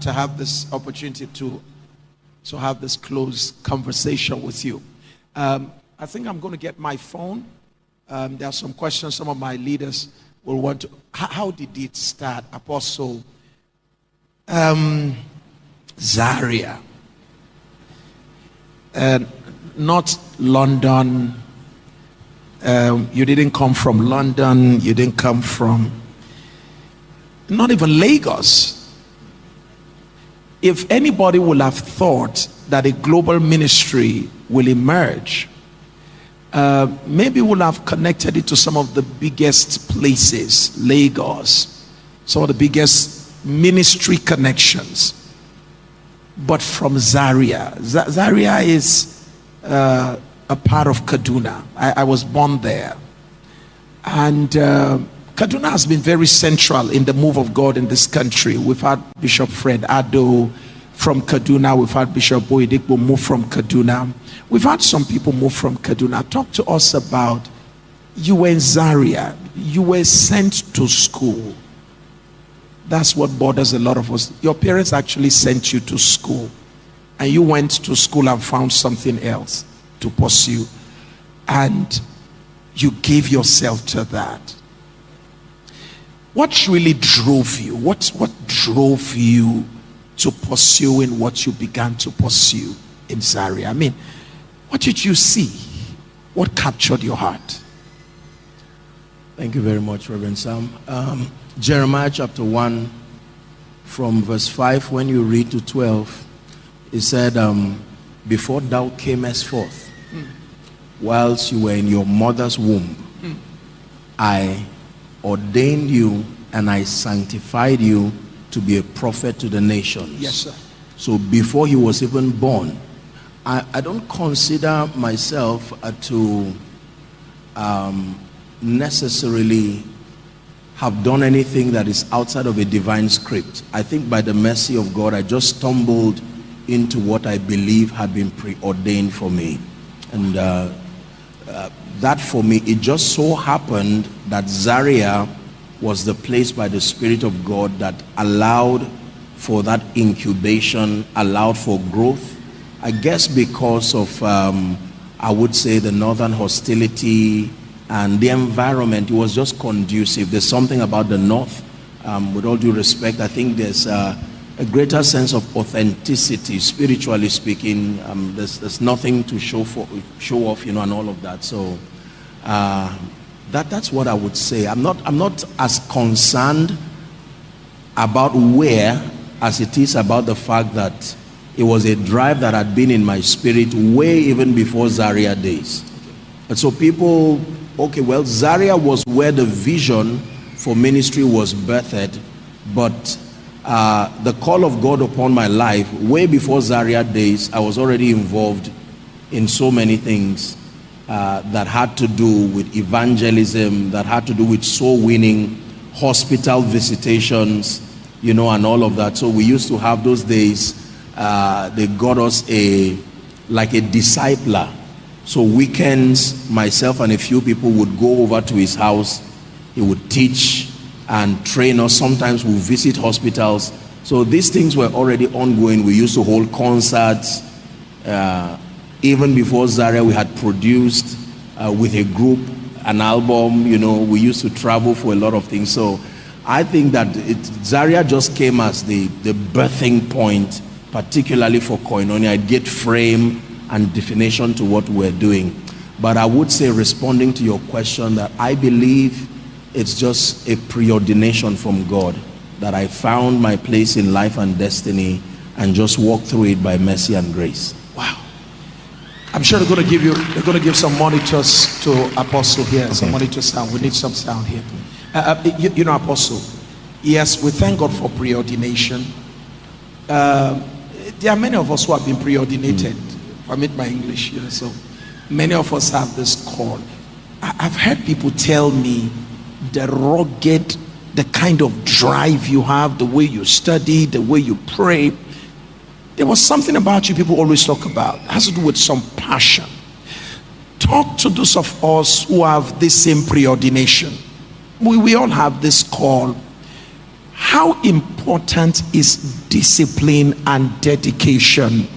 to have this opportunity to have this close conversation with you. I think I'm going to get my phone. There are some questions some of my leaders will want to. How did it start, Apostle? Zaria, not London. You didn't come from London. You didn't come from not even Lagos. If anybody would have thought that a global ministry will emerge, maybe we'll have connected it to some of the biggest places, Lagos, some of the biggest ministry connections. But from Zaria. Zaria is a part of Kaduna. I was born there. And Kaduna has been very central in the move of God in this country. We've had Bishop Fred Addo from Kaduna. We've had Bishop Boyedikbo move from Kaduna. We've had some people move from Kaduna. Talk to us about, you were in Zaria. You were sent to school. That's what bothers a lot of us. Your parents actually sent you to school, and you went to school and found something else to pursue, and you gave yourself to that. What really drove you? What drove you to pursuing what you began to pursue in Zaria? I mean, what did you see? What captured your heart? Thank you very much, Reverend Sam. Jeremiah chapter 1, from verse 5, when you read to 12, it said, before thou camest forth, whilst you were in your mother's womb, I ordained you and I sanctified you to be a prophet to the nations. Yes, sir. So before he was even born, I don't consider myself to necessarily have done anything that is outside of a divine script. I think by the mercy of God, I just stumbled into what I believe had been preordained for me. And that for me, it just so happened that Zaria was the place by the Spirit of God that allowed for that incubation, allowed for growth. I guess because of, I would say, the northern hostility and the environment, it was just conducive. There's something about the north, with all due respect, I think there's a greater sense of authenticity, spiritually speaking. There's nothing to show off, and all of that. So that's what I would say. I'm not as concerned about where as it is about the fact that it was a drive that had been in my spirit way even before Zaria days. And so people, okay, well, Zaria was where the vision for ministry was birthed, but the call of God upon my life, way before Zaria days, I was already involved in so many things that had to do with evangelism, that had to do with soul winning, hospital visitations, and all of that. So we used to have those days, they got us like a discipler. So weekends, myself and a few people would go over to his house. He would teach and train us. Sometimes we visit hospitals. So these things were already ongoing. We used to hold concerts. Even before Zaria, we had produced with a group an album. We used to travel for a lot of things. So I think that Zaria just came as the birthing point, particularly for Koinonia. It gave frame and definition to what we're doing. But I would say, responding to your question, that I believe it's just a preordination from God, that I found my place in life and destiny and just walked through it by mercy and grace. Wow. I'm sure they're going to give some monitors to Apostle here. Okay. Some monitor sound. We need some sound here. Apostle, yes, we thank God for preordination. There are many of us who have been preordinated. Permit my English, so many of us have this call. I've heard people tell me the rugged, the kind of drive you have, the way you study, the way you pray. There was something about you people always talk about. It has to do with some passion. Talk to those of us who have this same preordination. We all have this call. how important is discipline and dedication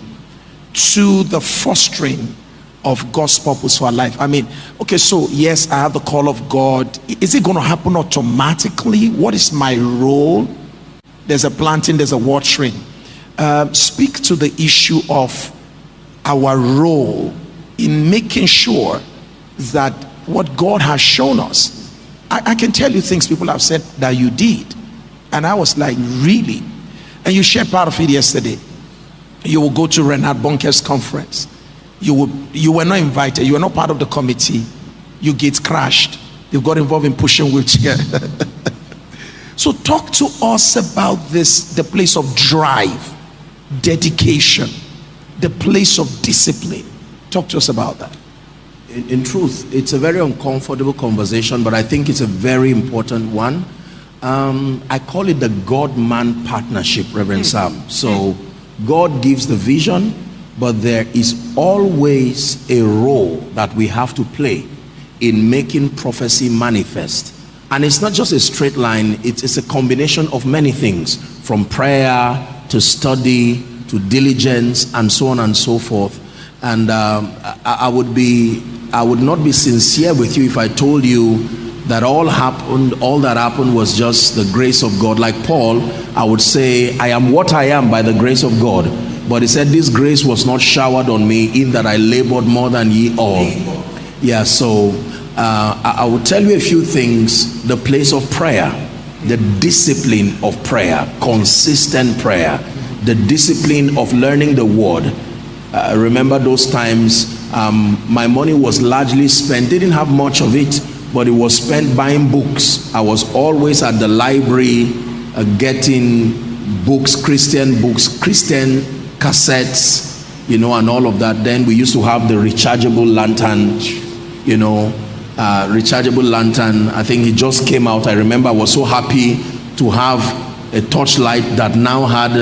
to the fostering of God's purpose for our life? I mean, okay, so yes, I have the call of God. Is it going to happen automatically? What is my role? There's a planting, there's a watering. Speak to the issue of our role in making sure that what God has shown us. I can tell you things people have said that you did, and I was like, really? And you shared part of it yesterday. You will go to Renard Bunker's conference. You were not invited. You were not part of the committee. You get crashed. You got involved in pushing wheelchair. So talk to us about this, the place of drive, dedication, the place of discipline. Talk to us about that. In truth, it's a very uncomfortable conversation, but I think it's a very important one. I call it the God-man partnership, Reverend Sam. So God gives the vision, but there is always a role that we have to play in making prophecy manifest. And it's not just a straight line, it's a combination of many things, from prayer to study to diligence and so on and so forth. And I would not be sincere with you if I told you that all that happened was just the grace of God. Like Paul, I would say, I am what I am by the grace of God. But he said, this grace was not showered on me, in that I labored more than ye all. Yeah, so I will tell you a few things. The place of prayer, the discipline of prayer, consistent prayer, the discipline of learning the word. Remember those times, my money was largely spent, didn't have much of it, but it was spent buying books. I was always at the library getting books, Christian cassettes, you know, and all of that. Then we used to have the rechargeable lantern, you know, rechargeable lantern. I think it just came out. I remember I was so happy to have a torchlight that now had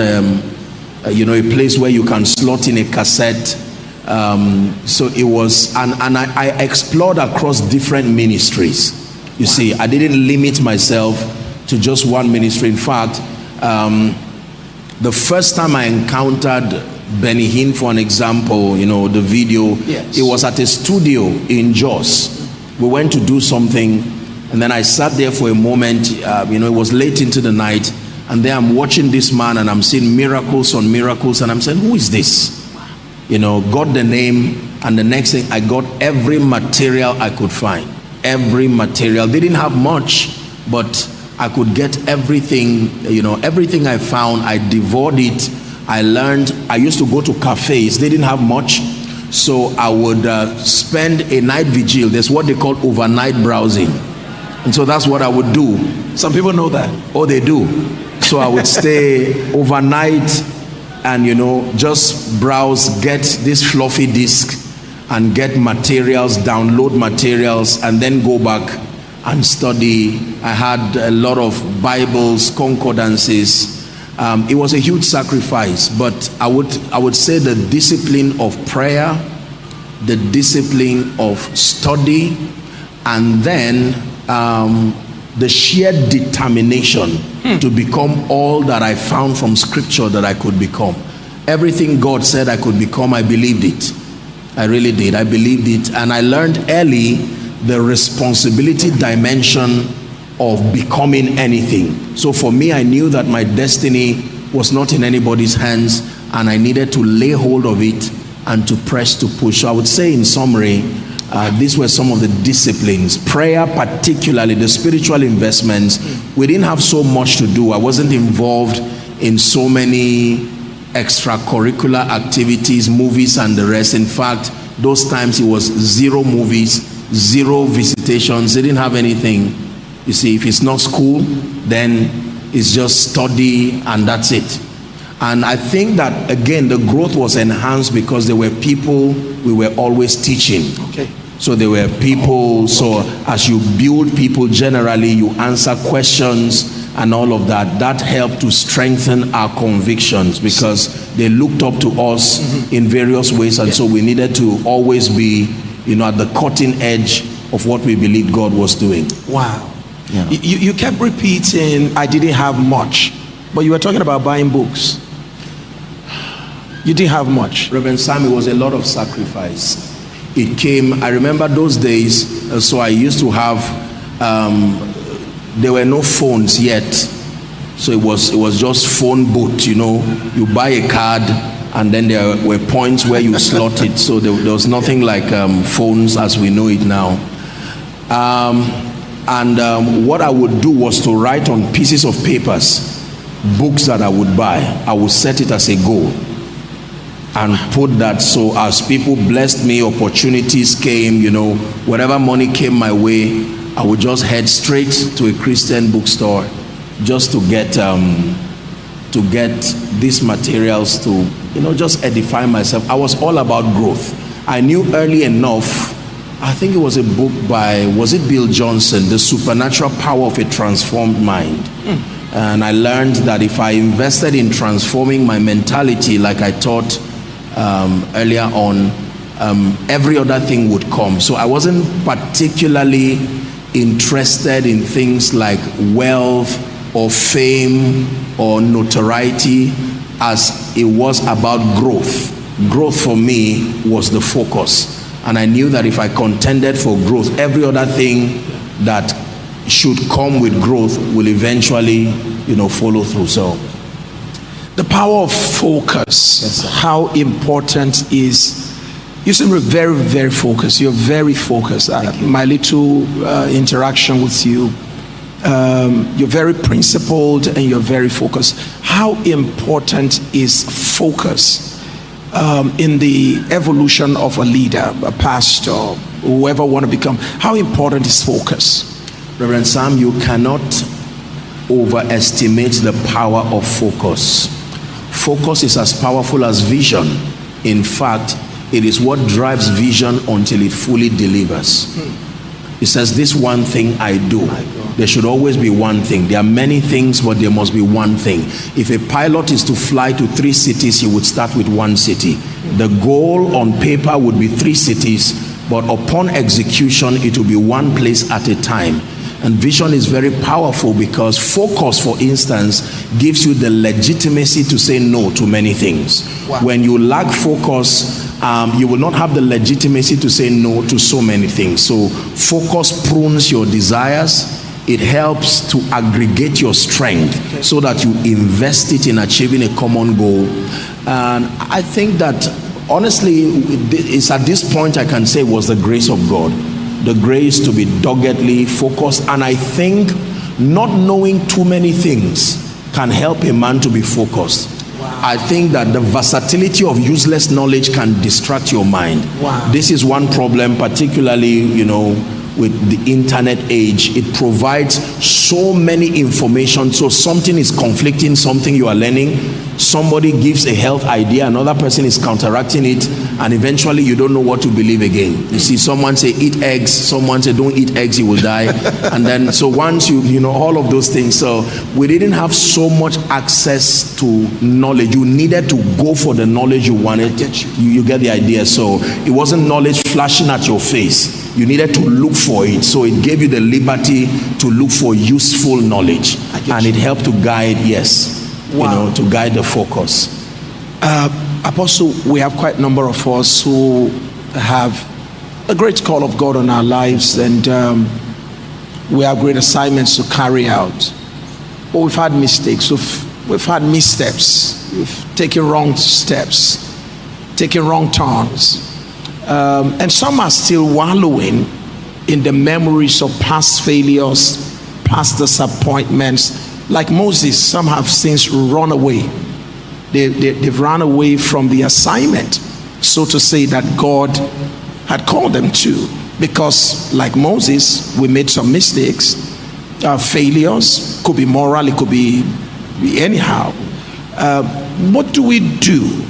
you know, a place where you can slot in a cassette. So it was, and I explored across different ministries. You see, I didn't limit myself to just one ministry. In fact, the first time I encountered Benny Hinn, for an example, you know, the video, yes, it was at a studio in Jos. We went to do something, and then I sat there for a moment. You know, it was late into the night, and then I'm watching this man, and I'm seeing miracles on miracles, and I'm saying, who is this? You know, got the name, and the next thing, I got every material I could find. Every material. They didn't have much, but I could get everything. You know, everything I found, I devoured it. I learned. I used to go to cafes. They didn't have much, so I would spend a night vigil. There's what they call overnight browsing, and so that's what I would do. Some people know that. Oh, they do. So I would stay overnight and, you know, just browse, get this floppy disk and get materials, download materials, and then go back and study. I had a lot of Bibles, concordances. It was a huge sacrifice, but I would say the discipline of prayer, the discipline of study, and then the sheer determination to become all that I found from scripture that I could become. Everything God said I could become, I believed it. I really did. I believed it. And I learned early the responsibility dimension of becoming anything. So for me, I knew that my destiny was not in anybody's hands, and I needed to lay hold of it and to press to push. So I would say, in summary, these were some of the disciplines. Prayer, particularly the spiritual investments. We didn't have so much to do. I wasn't involved in so many extracurricular activities, movies and the rest. In fact, those times it was 0 movies, 0 visitations. They didn't have anything. You see, if it's not school, then it's just study and that's it. And I think that, again, the growth was enhanced because there were people we were always teaching. Okay. So there were people, so as you build people generally, you answer questions and all of that. That helped to strengthen our convictions because they looked up to us in various ways, and so we needed to always be, you know, at the cutting edge of what we believed God was doing. Wow. Yeah. You kept repeating, I didn't have much, but you were talking about buying books. You didn't have much. Reverend Sam, it was a lot of sacrifice. It came, I remember those days, so I used to have, there were no phones yet. So it was just phone booth, you know. You buy a card and then there were points where you slot it. So there was nothing like phones as we know it now. What I would do was to write on pieces of papers books that I would buy. I would set it as a goal and put that, so as people blessed me, opportunities came, you know, whatever money came my way, I would just head straight to a Christian bookstore just to get these materials to, you know, just edify myself. I was all about growth. I knew early enough, I think it was a book by, was it Bill Johnson, The Supernatural Power of a Transformed Mind. And I learned that if I invested in transforming my mentality like I taught earlier on, every other thing would come. So I wasn't particularly interested in things like wealth or fame or notoriety, as it was about growth. Growth for me was the focus. And I knew that if I contended for growth, every other thing that should come with growth will eventually, you know, follow through. So the power of focus, yes, how important is, you seem very, very focused. You're very focused. My little interaction with you, you're very principled and you're very focused. How important is focus in the evolution of a leader, a pastor, whoever want to become? How important is focus? Reverend Sam, you cannot overestimate the power of focus. Focus is as powerful as vision. In fact, it is what drives vision until it fully delivers. It says, this one thing I do. There should always be one thing. There are many things, but there must be one thing. If a pilot is to fly to 3 cities, he would start with 1 city. The goal on paper would be 3 cities, but upon execution, it will be 1 place at a time. And vision is very powerful because focus, for instance, gives you the legitimacy to say no to many things. Wow. When you lack focus, you will not have the legitimacy to say no to so many things. So focus prunes your desires. It helps to aggregate your strength so that you invest it in achieving a common goal. And I think that honestly, it's at this point I can say it was the grace of God. The grace to be doggedly focused. And I think not knowing too many things can help a man to be focused. Wow. I think that the versatility of useless knowledge can distract your mind. Wow. This is one problem, particularly, you know, with the internet age. It provides so many information, so something is conflicting something you are learning. Somebody gives a health idea, another person is counteracting it, and eventually you don't know what to believe again. You see someone say eat eggs, someone say don't eat eggs, you will die. And then so once you know all of those things. So we didn't have so much access to knowledge. You needed to go for the knowledge you wanted. You get the idea. So it wasn't knowledge flashing at your face. You needed to look for it. So it gave you the liberty to look for useful knowledge. And it helped to guide, yes, wow, you know, to guide the focus. Apostle, we have quite a number of us who have a great call of God on our lives, and we have great assignments to carry out. But we've had mistakes, we've had missteps, we've taken wrong steps, taken wrong turns. And some are still wallowing in the memories of past failures, past disappointments. Like Moses, some have since run away. They've run away from the assignment, so to say, that God had called them to. Because like Moses, we made some mistakes, failures, could be moral, it could be anyhow. What do we do?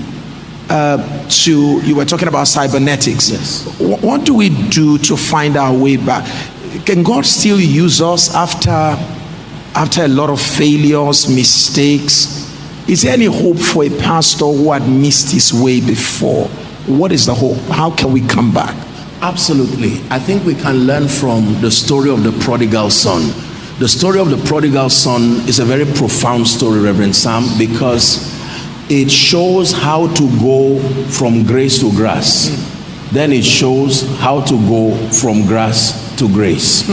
You were talking about cybernetics. Yes. What do we do to find our way back? Can God still use us after a lot of failures, mistakes? Is there any hope for a pastor who had missed his way before? What is the hope? How can we come back? Absolutely. I think we can learn from the story of the prodigal son. The story of the prodigal son is a very profound story, Reverend Sam, because it shows how to go from grace to grass. Then it shows how to go from grass to grace.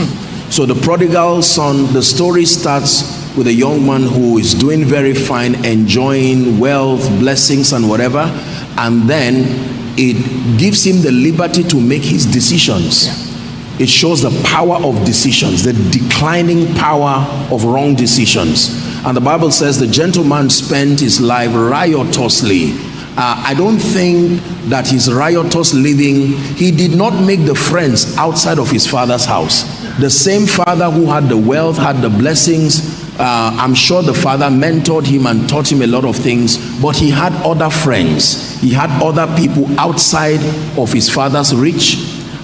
So the prodigal son, the story starts with a young man who is doing very fine, enjoying wealth, blessings and whatever, and then it gives him the liberty to make his decisions. It shows the power of decisions, the declining power of wrong decisions. And the Bible says the gentleman spent his life riotously. I don't think that his riotous living, he did not make the friends outside of his father's house. The same father who had the wealth, had the blessings, I'm sure the father mentored him and taught him a lot of things, but he had other friends. He had other people outside of his father's reach,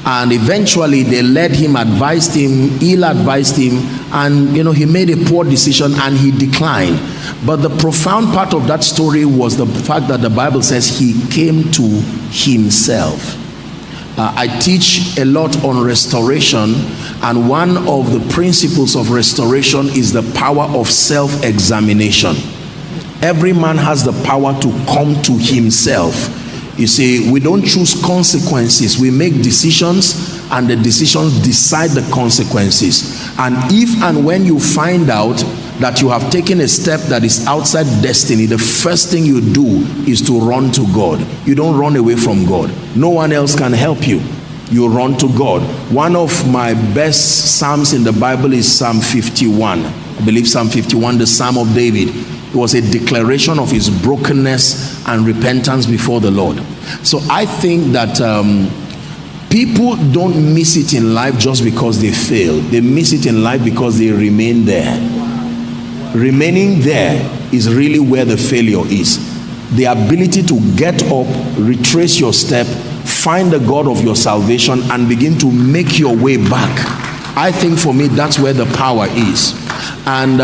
and eventually they led him, advised him, ill-advised him, and he made a poor decision and he declined. But the profound part of that story was the fact that the Bible says he came to himself. I teach a lot on restoration, and one of the principles of restoration is the power of self-examination. Every man has the power to come to himself. You see, we don't choose consequences. We make decisions, and the decisions decide the consequences. And if and when you find out that you have taken a step that is outside destiny, the first thing you do is to run to God. You don't run away from God. No one else can help you. You run to God. One of my best psalms in the Bible is Psalm 51. I believe Psalm 51, the Psalm of David. It was a declaration of his brokenness and repentance before the Lord. So I think that people don't miss it in life just because they fail. They miss it in life because they remain there. Remaining there is really where the failure is. The ability to get up, retrace your step, find the God of your salvation, and begin to make your way back. I think for me, that's where the power is. And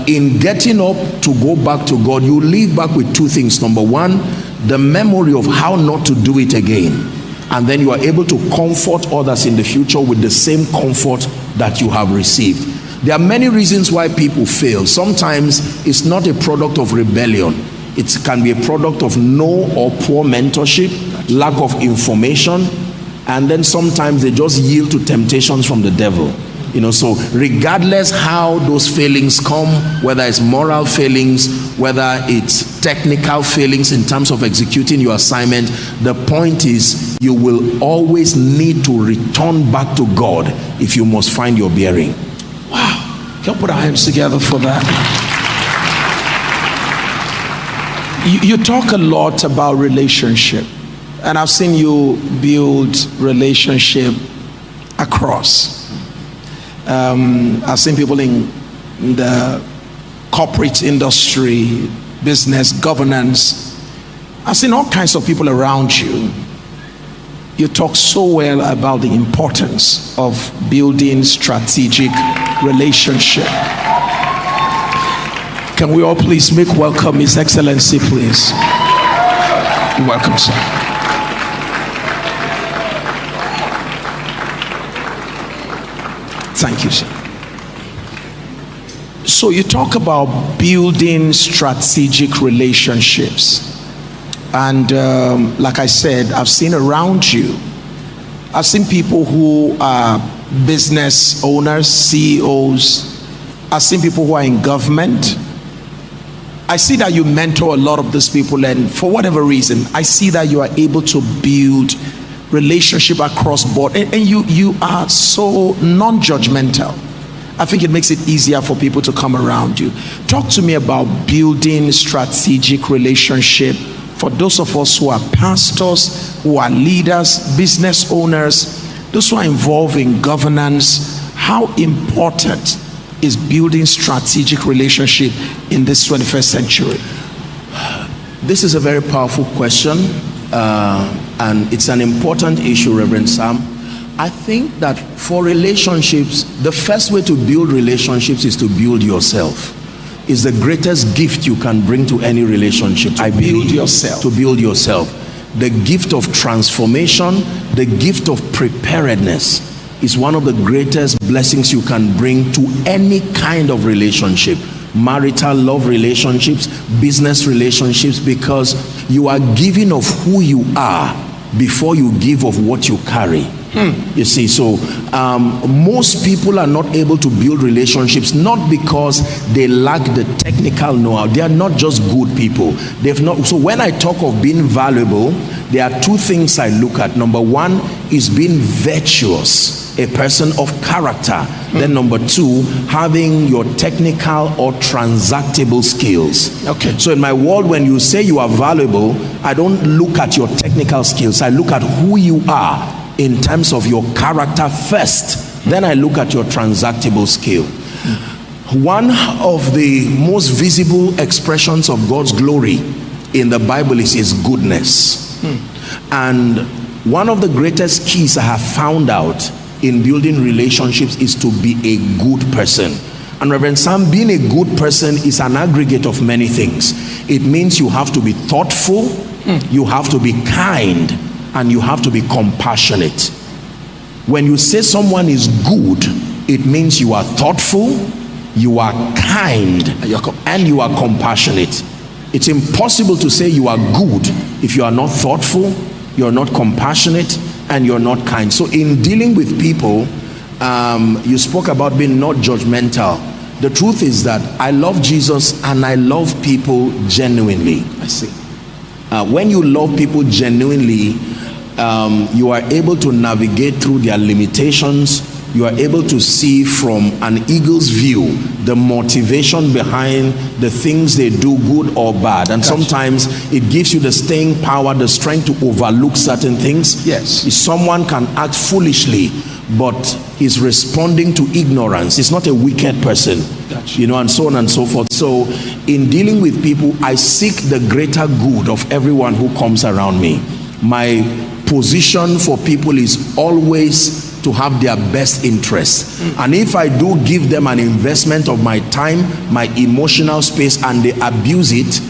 in getting up to go back to God, you leave back with two things. Number one, the memory of how not to do it again. And then you are able to comfort others in the future with the same comfort that you have received. There are many reasons why people fail. Sometimes it's not a product of rebellion. It can be a product of no or poor mentorship, lack of information, and then sometimes they just yield to temptations from the devil. So regardless how those failings come, whether it's moral failings, whether it's technical failings in terms of executing your assignment, the point is you will always need to return back to God if you must find your bearing. Wow. Can we put our hands together for that? You talk a lot about relationship, and I've seen you build relationship across. I've seen people in the corporate industry, business, governance. I've seen all kinds of people around you. You talk so well about the importance of building strategic relationship. Can we all please make welcome His Excellency, please? Welcome, sir. Thank you, sir. So you talk about building strategic relationships. And like I said, I've seen around you, I've seen people who are business owners, CEOs. I've seen people who are in government. I see that you mentor a lot of these people, and for whatever reason, I see that you are able to build relationship across board, and you are so non-judgmental. I think it makes it easier for people to come around you. Talk to me about building strategic relationship for those of us who are pastors, who are leaders, business owners, those who are involved in governance. How important is building strategic relationship in this 21st century? This is a very powerful question, and it's an important issue, Reverend Sam. I think that for relationships, the first way to build relationships is to build yourself. It's the greatest gift you can bring to any relationship. To build yourself. To build yourself. The gift of transformation, the gift of preparedness. is one of the greatest blessings you can bring to any kind of relationship. Marital, love relationships, business relationships, because you are giving of who you are before you give of what you carry. You see, so most people are not able to build relationships, not because they lack the technical know-how. They are not just good people. They've not. So when I talk of being valuable, there are two things I look at. Number one is being virtuous, a person of character. Then number two, having your technical or transactable skills. Okay. So in my world, when you say you are valuable, I don't look at your technical skills. I look at who you are in terms of your character first. Then I look at your transactable skill. One of the most visible expressions of God's glory in the Bible is his goodness. And one of the greatest keys I have found out in building relationships is to be a good person. And Reverend Sam, being a good person is an aggregate of many things. It means you have to be thoughtful, you have to be kind, and you have to be compassionate. When you say someone is good, it means you are thoughtful, you are kind, and you are compassionate. It's impossible to say you are good if you are not thoughtful, you're not compassionate, and you're not kind. So in dealing with people, you spoke about being not judgmental. The truth is that I love Jesus and I love people genuinely. I see. When you love people genuinely, you are able to navigate through their limitations. You are able to see from an eagle's view the motivation behind the things they do, good or bad. And sometimes it gives you the staying power, the strength to overlook certain things. Yes. Someone can act foolishly, but he's responding to ignorance. He's not a wicked person. Gotcha. You know, and so on and so forth. So in dealing with people, I seek the greater good of everyone who comes around me. My position for people is always to have their best interests. And if I do give them an investment of my time, my emotional space, and they abuse it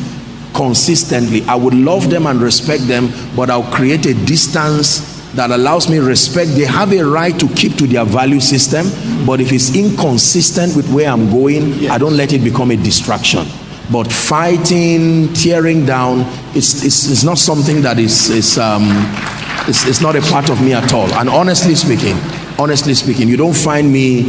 consistently, I would love them and respect them, but I'll create a distance that allows me respect. They have a right to keep to their value system, but if it's inconsistent with where I'm going, I don't let it become a distraction. But fighting, tearing down, it's not something that it's not a part of me at all. And honestly speaking, you don't find me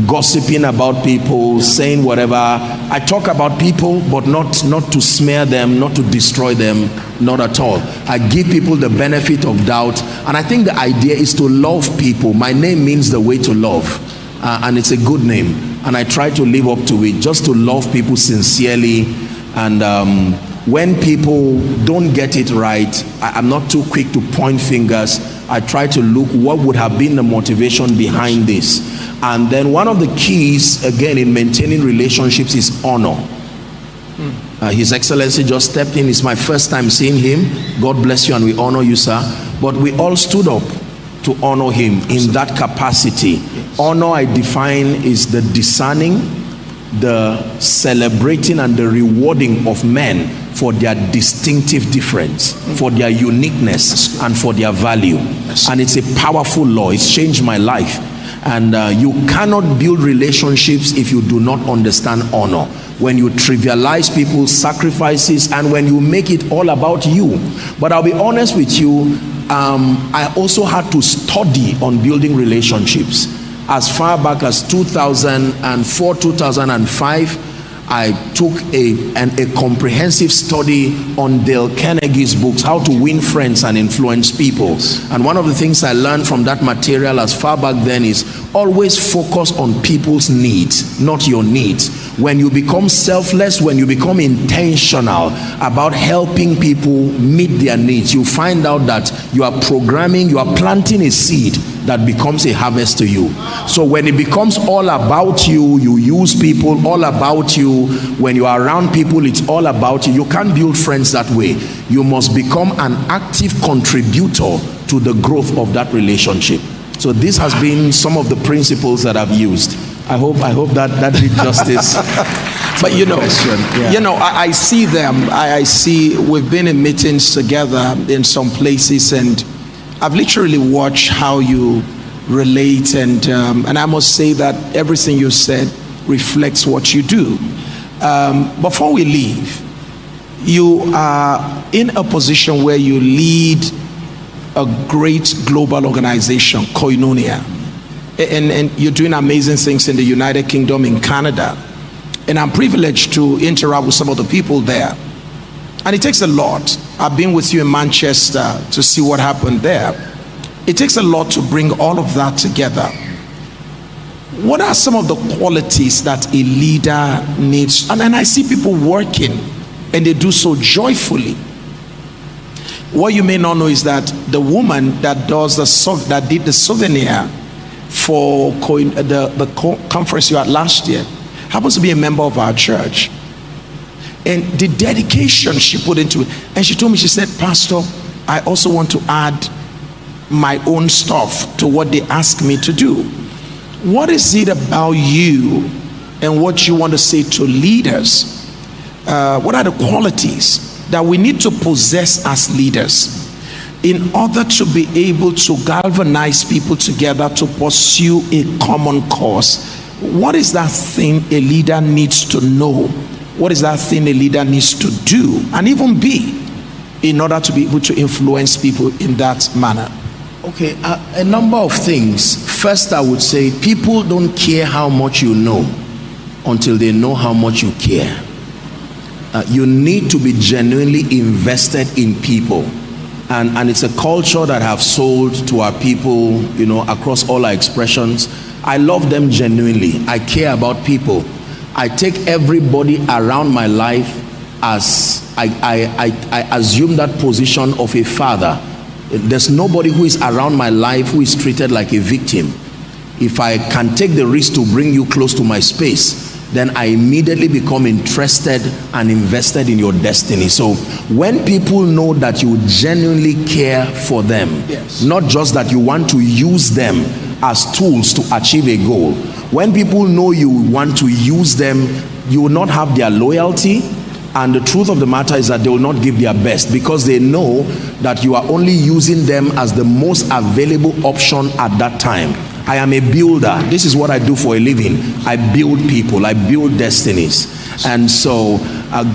gossiping about people, saying whatever. I talk about people, but not to smear them, not to destroy them, not at all. I give people the benefit of doubt, and I think the idea is to love people. My name means the way to love, and it's a good name, and I try to live up to it, just to love people sincerely. And when people don't get it right, I'm not too quick to point fingers. I try to look what would have been the motivation behind this. And then one of the keys, again, in maintaining relationships is honor. His Excellency just stepped in. It's my first time seeing him. God bless you, and we honor you, sir. But we all stood up to honor him in that capacity. Yes. Honor, I define, is the discerning, the celebrating, and the rewarding of men for their distinctive difference, for their uniqueness, and for their value. And it's a powerful law. It's changed my life. And you cannot build relationships if you do not understand honor. When you trivialize people's sacrifices and when you make it all about you. But I'll be honest with you, I also had to study on building relationships. As far back as 2004, 2005, I took a comprehensive study on Dale Carnegie's books, How to Win Friends and Influence People. And one of the things I learned from that material as far back then is always focus on people's needs, not your needs. When you become selfless, when you become intentional about helping people meet their needs, you find out that you are programming, you are planting a seed that becomes a harvest to you. So when it becomes all about you, you use people, all about you. When you are around people, it's all about you. You can't build friends that way. You must become an active contributor to the growth of that relationship. So this has been some of the principles that I've used. I hope that did justice. But I see them. I see, we've been in meetings together in some places, and I've literally watched how you relate, and I must say that everything you said reflects what you do. Before we leave, you are in a position where you lead a great global organization, Koinonia, and you're doing amazing things in the United Kingdom, in Canada, and I'm privileged to interact with some of the people there, and it takes a lot. I've been with you in Manchester to see what happened there. It takes a lot to bring all of that together. What are some of the qualities that a leader needs? And I see people working, and they do so joyfully. What you may not know is that the woman that did the souvenir for the conference you had last year happens to be a member of our church, and the dedication she put into it. And she told me, she said, "Pastor, I also want to add my own stuff to what they ask me to do." What is it about you and what you want to say to leaders? What are the qualities that we need to possess as leaders in order to be able to galvanize people together to pursue a common cause? What is that thing a leader needs to know? What is that thing a leader needs to do and even be in order to be able to influence people in that manner? Okay, a number of things. First, I would say people don't care how much you know until they know how much you care. You need to be genuinely invested in people, and it's a culture that have sold to our people, you know, across all our expressions. I love them genuinely. I care about people. I take everybody around my life as I assume that position of a father. There's nobody who is around my life who is treated like a victim. If I can take the risk to bring you close to my space, then I immediately become interested and invested in your destiny. So when people know that you genuinely care for them, yes, not just that you want to use them as tools to achieve a goal, when people know you want to use them, you will not have their loyalty. And the truth of the matter is that they will not give their best, because they know that you are only using them as the most available option at that time. I am a builder. This is what I do for a living. I build people. I build destinies. And so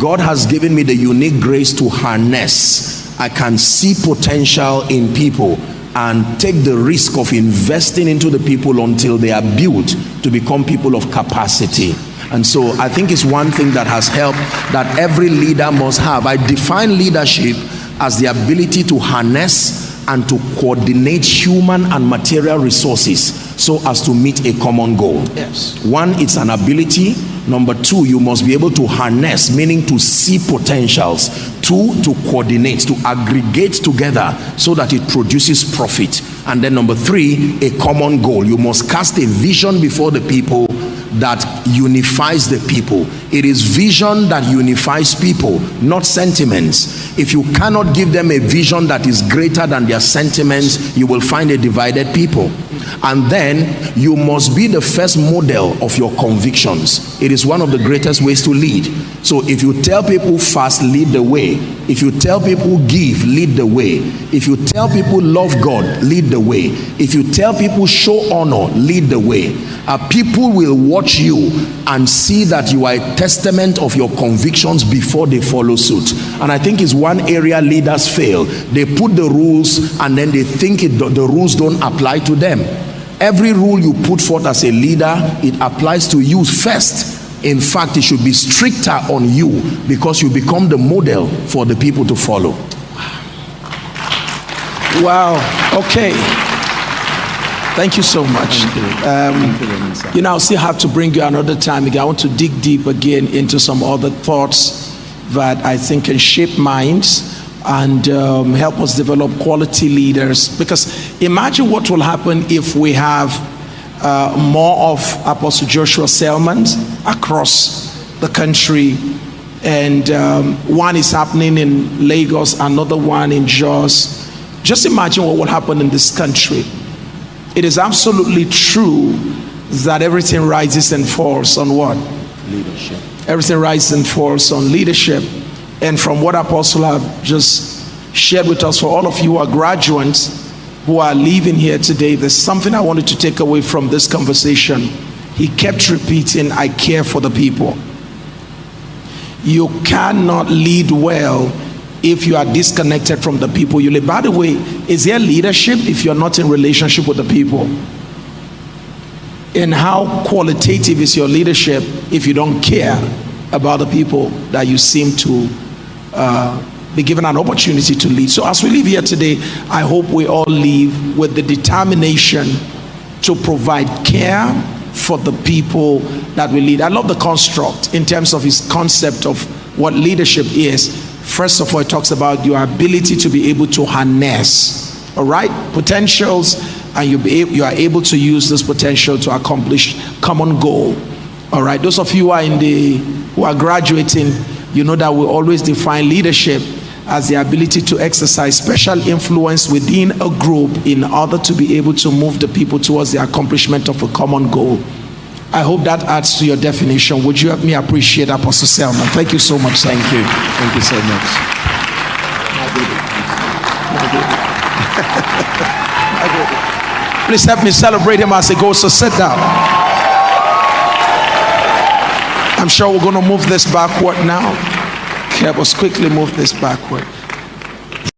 God has given me the unique grace to harness. I can see potential in people and take the risk of investing into the people until they are built to become people of capacity. And so I think it's one thing that has helped that every leader must have. I define leadership as the ability to harness and to coordinate human and material resources so as to meet a common goal. Yes. One, it's an ability. Number two, you must be able to harness, meaning to see potentials. Two, to coordinate, to aggregate together so that it produces profit. And then number three, a common goal. You must cast a vision before the people that unifies the people. It is vision that unifies people, not sentiments. If you cannot give them a vision that is greater than their sentiments, you will find a divided people. And then you must be the first model of your convictions. It is one of the greatest ways to lead. So if you tell people fast, lead the way. If you tell people give, lead the way. If you tell people love God, lead the way. If you tell people show honor, lead the way. People will watch you and see that you are a testament of your convictions before they follow suit. And I think it's one area leaders fail. They put the rules and then they think the rules don't apply to them. Every rule you put forth as a leader, it applies to you first. In fact, it should be stricter on you because you become the model for the people to follow. Wow. Okay. Thank you so much. You know, I'll still have to bring you another time again. I want to dig deep again into some other thoughts that I think can shape minds and help us develop quality leaders. Because imagine what will happen if we have more of Apostle Joshua Selmans across the country, and one is happening in Lagos, another one in Jos. Just imagine what will happen in this country. It is absolutely true that everything rises and falls on what? Leadership. Everything rises and falls on leadership. And from what Apostle have just shared with us, for all of you who are graduates, who are leaving here today, there's something I wanted to take away from this conversation. He kept repeating, I care for the people. You cannot lead well if you are disconnected from the people you lead. By the way, is there leadership if you're not in relationship with the people? And how qualitative is your leadership if you don't care about the people that you seem to be given an opportunity to lead? So as we leave here today, I hope we all leave with the determination to provide care for the people that we lead. I love the construct in terms of his concept of what leadership is. First of all, it talks about your ability to be able to harness, all right, potentials, and you are able to use this potential to accomplish common goal. All right, those of you who are graduating, you know that we always define leadership as the ability to exercise special influence within a group in order to be able to move the people towards the accomplishment of a common goal. I hope that adds to your definition. Would you help me appreciate Apostle Selman? Thank you so much, sir. Thank you. Thank you so much. Please help me celebrate him as he goes to sit down. I'm sure we're going to move this backward now. Okay, let's quickly move this backward.